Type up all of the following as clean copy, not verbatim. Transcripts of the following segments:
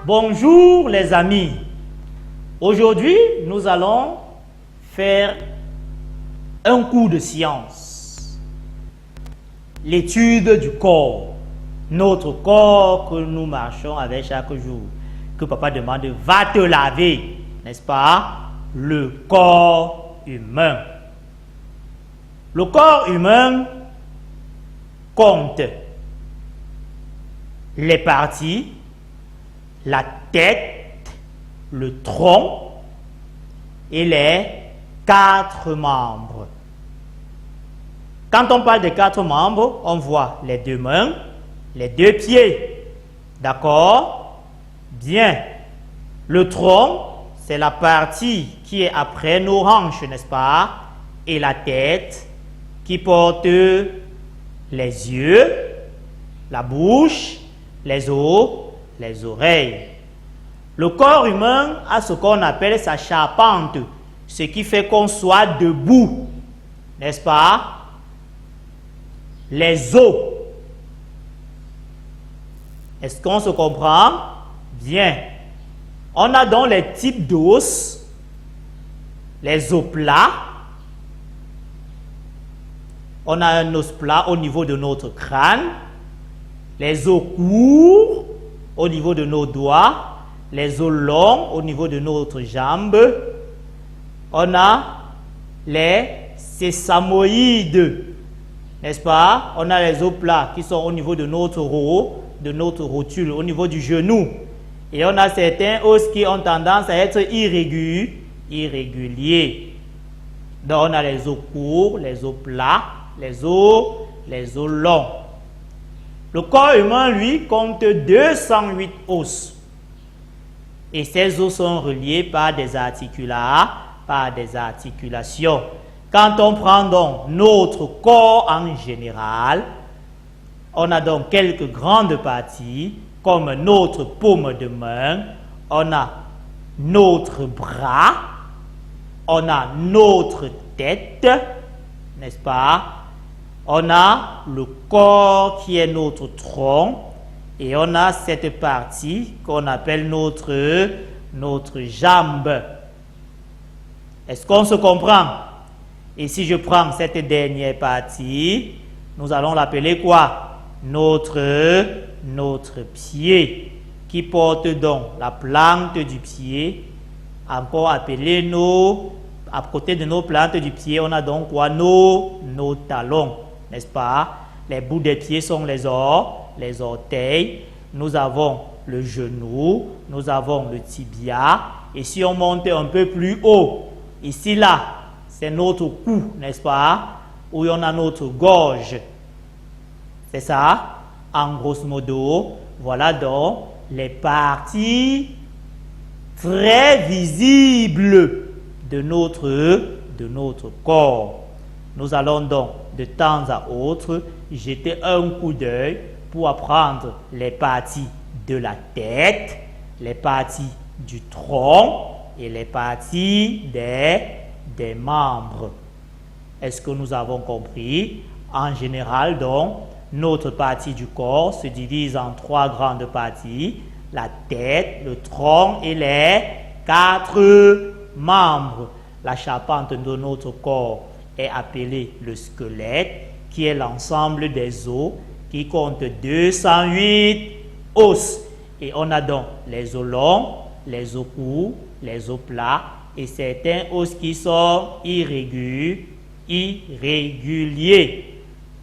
Bonjour les amis. Aujourd'hui, nous allons faire un cours de science. L'étude du corps. Notre corps que nous marchons avec chaque jour. Que papa demande, va te laver, n'est-ce pas? Le corps humain. Le corps humain compte les parties, la tête, le tronc et les 4 membres. Quand on parle des 4 membres, on voit les 2 mains, les 2 pieds. D'accord? Bien. Le tronc, c'est la partie qui est après nos hanches, n'est-ce pas? Et la tête qui porte les yeux, la bouche, les os, les oreilles. Le corps humain a ce qu'on appelle sa charpente, ce qui fait qu'on soit debout, n'est-ce pas? Les os. Est-ce qu'on se comprend? Bien. On a donc les types d'os, les os plats. On a un os plat au niveau de notre crâne, les os courts au niveau de nos doigts, les os longs au niveau de notre jambe. On a les sésamoïdes, n'est-ce pas? On a les os plats qui sont au niveau de notre rotule, au niveau du genou. Et on a certains os qui ont tendance à être irréguliers. Donc on a les os courts, les os plats, les os longs. Le corps humain, lui, compte 208 os. Et ces os sont reliés par des articulations. Quand on prend donc notre corps en général, on a donc quelques grandes parties, comme notre paume de main, on a notre bras, on a notre tête, n'est-ce pas? On a le corps qui est notre tronc et on a cette partie qu'on appelle notre jambe. Est-ce qu'on se comprend? Et si je prends cette dernière partie, nous allons l'appeler quoi? Notre pied, qui porte donc la plante du pied, encore appelé à côté de nos plantes du pied, on a donc quoi? Nos talons, n'est-ce pas? Les bouts des pieds sont les orteils. Nous avons le genou, nous avons le tibia. Et si on monte un peu plus haut, ici là, c'est notre cou, n'est-ce pas? Où on a notre gorge. C'est ça? En grosso modo, voilà donc les parties très visibles de notre corps. Nous allons donc de temps à autre jeter un coup d'œil pour apprendre les parties de la tête, les parties du tronc et les parties des membres. Est-ce que nous avons compris? En général, donc, notre partie du corps se divise en 3 grandes parties, la tête, le tronc et les 4 membres. La charpente de notre corps est appelée le squelette, qui est l'ensemble des os, qui compte 208 os. Et on a donc les os longs, les os courts, les os plats et certains os qui sont irréguliers.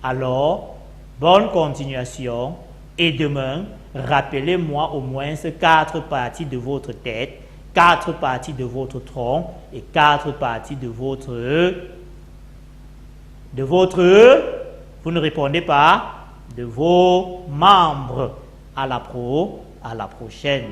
Alors, bonne continuation et demain, rappelez-moi au moins 4 parties de votre tête, 4 parties de votre tronc et 4 parties de votre... Vous ne répondez pas, de vos membres. À la prochaine.